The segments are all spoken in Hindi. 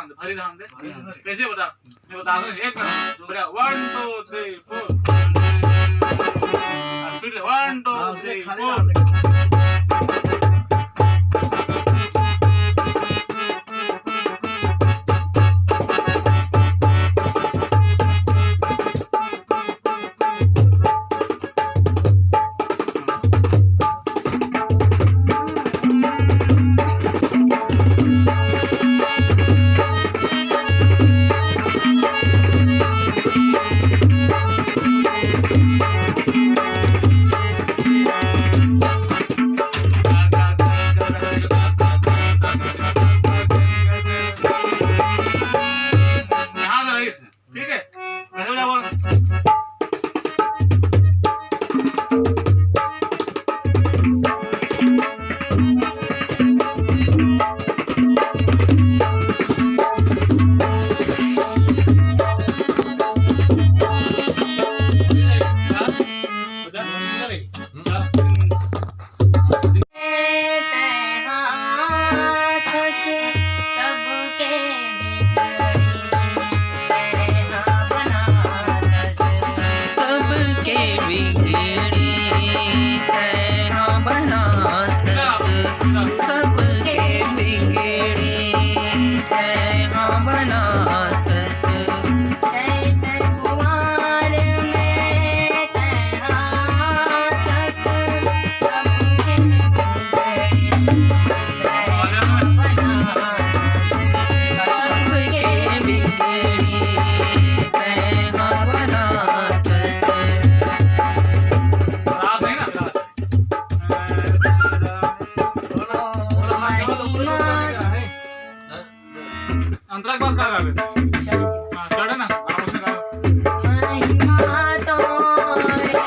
दे, भरी रहने दे। कैसे बता? मैं बता दूं, एक मिनट बजा। 1 2 3 4 फिर 1 2 3 4। ठीक है, कैसे बजा बोल? सबके बिगड़ी तैहा बनाथस चैत कुमार में तैहा थस सबके बिगड़ी तैहा बनाथस। अंतरा बात का गावे हां चढ़े ना आराम से गाओ। महिमा तोरे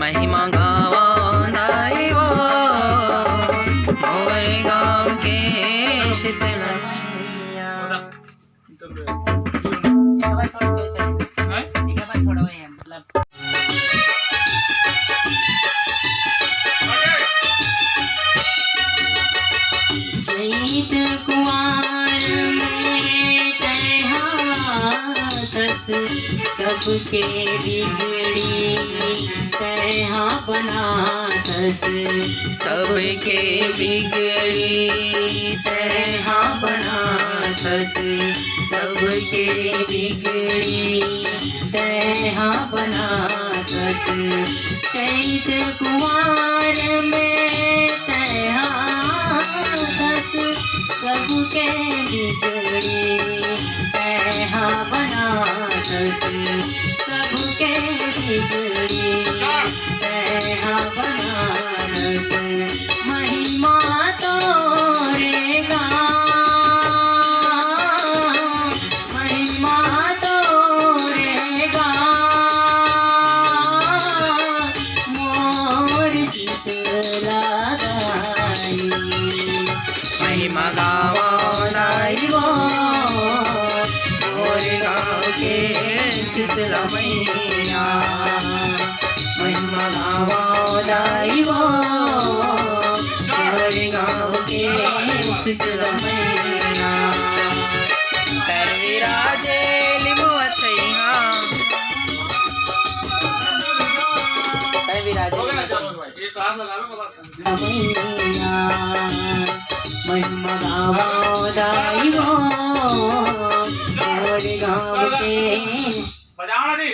महिमा गावा दाई वो मोरे गाँव के शीतला चैत कुमार में तैहा थस सबके बिगड़ी तैहा बनाथस सबके बिगड़ी तैहा बनाथस सबके बिगड़ी तैहा बनाथस चैत कुमार में तैहा थस सबके बिगड़ी तैहा बनाथस सबके बिगड़ी तैहा बनाथस। महिमा तोरे गाँव महिमा तोरे गाँव मोर शीतला दाई महिमा गावा दाई वो मोरे गाँव के शीतला मैया महिमा गावा दाई वो मोरे गाँव के शीतला मैया तर विराजे लिमो छैहा तर विराजे एक क्लास लगावे बोला मैया महिमा गावा दाई वो मोरे गाँव के बजाओ ना जी।